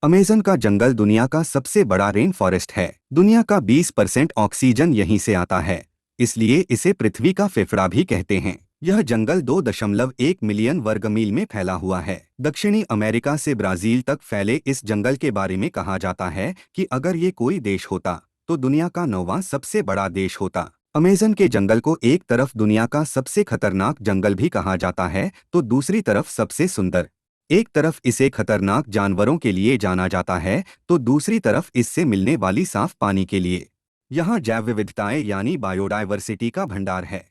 Amazon का जंगल दुनिया का सबसे बड़ा रेन फॉरेस्ट है। दुनिया का 20% ऑक्सीजन यहीं से आता है, इसलिए इसे पृथ्वी का फेफड़ा भी कहते हैं। यह जंगल 2.1 मिलियन वर्ग मील में फैला हुआ है। दक्षिणी अमेरिका से ब्राजील तक फैले इस जंगल के बारे में कहा जाता है कि अगर ये कोई देश होता तो दुनिया का 9वां सबसे बड़ा देश होता। अमेज़न के जंगल को एक तरफ दुनिया का सबसे खतरनाक जंगल भी कहा जाता है तो दूसरी तरफ सबसे सुंदर। एक तरफ इसे खतरनाक जानवरों के लिए जाना जाता है तो दूसरी तरफ इससे मिलने वाली साफ पानी के लिए। यहाँ जैव विविधताएं यानी बायोडायवर्सिटी का भंडार है।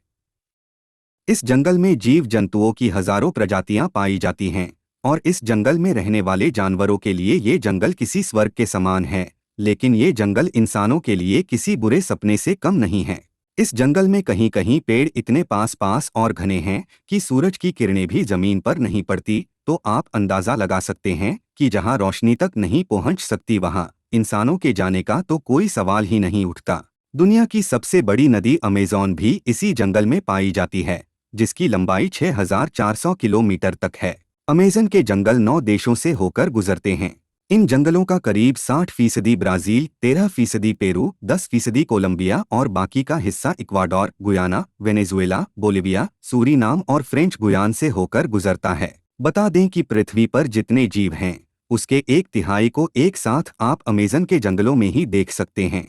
इस जंगल में जीव जंतुओं की हजारों प्रजातियां पाई जाती हैं और इस जंगल में रहने वाले जानवरों के लिए ये जंगल किसी स्वर्ग के समान है। लेकिन ये जंगल इंसानों के लिए किसी बुरे सपने से कम नहीं है। इस जंगल में कहीं कहीं पेड़ इतने पास पास और घने हैं कि सूरज की किरणें भी जमीन पर नहीं पड़ती, तो आप अंदाजा लगा सकते हैं कि जहां रोशनी तक नहीं पहुंच सकती वहां इंसानों के जाने का तो कोई सवाल ही नहीं उठता। दुनिया की सबसे बड़ी नदी अमेज़न भी इसी जंगल में पाई जाती है, जिसकी लंबाई 6,400 किलोमीटर तक है। अमेज़न के जंगल 9 देशों से होकर गुजरते हैं। इन जंगलों का करीब 60% ब्राजील, 13% पेरू, 10% कोलंबिया और बाकी का हिस्सा Ecuador, Guyana, Venezuela, Bolivia, Suriname और फ्रेंच गुयान से होकर गुजरता है। बता दें कि पृथ्वी पर जितने जीव हैं उसके 1/3 को एक साथ आप अमेज़न के जंगलों में ही देख सकते हैं।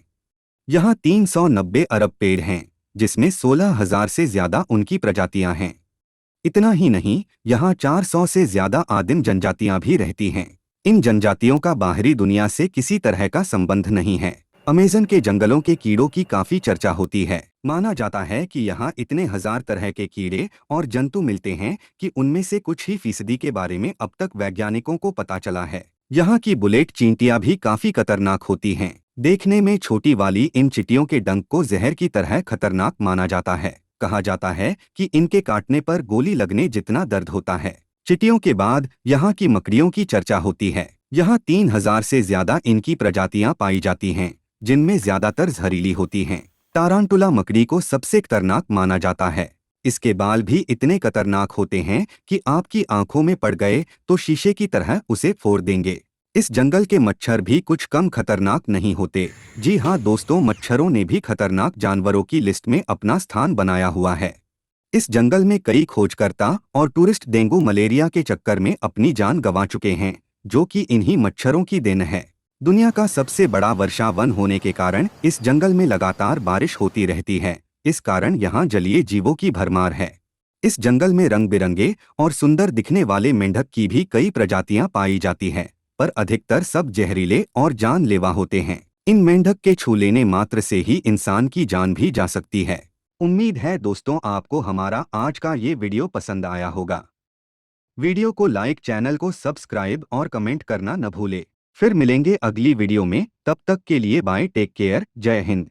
यहाँ 390 अरब पेड़ हैं, जिसमें 16,000 से ज्यादा उनकी प्रजातियां हैं। इतना ही नहीं, यहाँ 400 से ज्यादा आदिम जनजातियां भी रहती हैं। इन जनजातियों का बाहरी दुनिया से किसी तरह का संबंध नहीं है। अमेज़न के जंगलों के कीड़ों की काफी चर्चा होती है। माना जाता है कि यहाँ इतने हजार तरह के कीड़े और जंतु मिलते हैं कि उनमें से कुछ ही फीसदी के बारे में अब तक वैज्ञानिकों को पता चला है। यहाँ की बुलेट चींटियां भी काफी खतरनाक होती हैं। देखने में छोटी वाली इन चींटियों के डंक को जहर की तरह खतरनाक माना जाता है। कहा जाता है कि इनके काटने पर गोली लगने जितना दर्द होता है। चींटियों के बाद यहाँ की मकड़ियों की चर्चा होती है। यहाँ 3,000 से ज्यादा इनकी प्रजातियां पाई जाती हैं, जिनमें ज्यादातर जहरीली होती हैं। टारांटुला मकड़ी को सबसे खतरनाक माना जाता है। इसके बाल भी इतने खतरनाक होते हैं कि आपकी आंखों में पड़ गए तो शीशे की तरह उसे फोड़ देंगे। इस जंगल के मच्छर भी कुछ कम खतरनाक नहीं होते। जी हाँ दोस्तों, मच्छरों ने भी खतरनाक जानवरों की लिस्ट में अपना स्थान बनाया हुआ है। इस जंगल में कई खोजकर्ता और टूरिस्ट डेंगू मलेरिया के चक्कर में अपनी जान गंवा चुके हैं, जो कि इन्हीं मच्छरों की देन है। दुनिया का सबसे बड़ा वर्षा वन होने के कारण इस जंगल में लगातार बारिश होती रहती है। इस कारण यहाँ जलीय जीवों की भरमार है। इस जंगल में रंग बिरंगे और सुंदर दिखने वाले मेंढक की भी कई प्रजातियां पाई जाती हैं, पर अधिकतर सब जहरीले और जानलेवा होते हैं। इन मेंढक के छू लेने मात्र से ही इंसान की जान भी जा सकती है। उम्मीद है दोस्तों आपको हमारा आज का ये वीडियो पसंद आया होगा। वीडियो को लाइक, चैनल को सब्सक्राइब और कमेंट करना न भूले। फिर मिलेंगे अगली वीडियो में, तब तक के लिए बाय, टेक केयर, जय हिंद।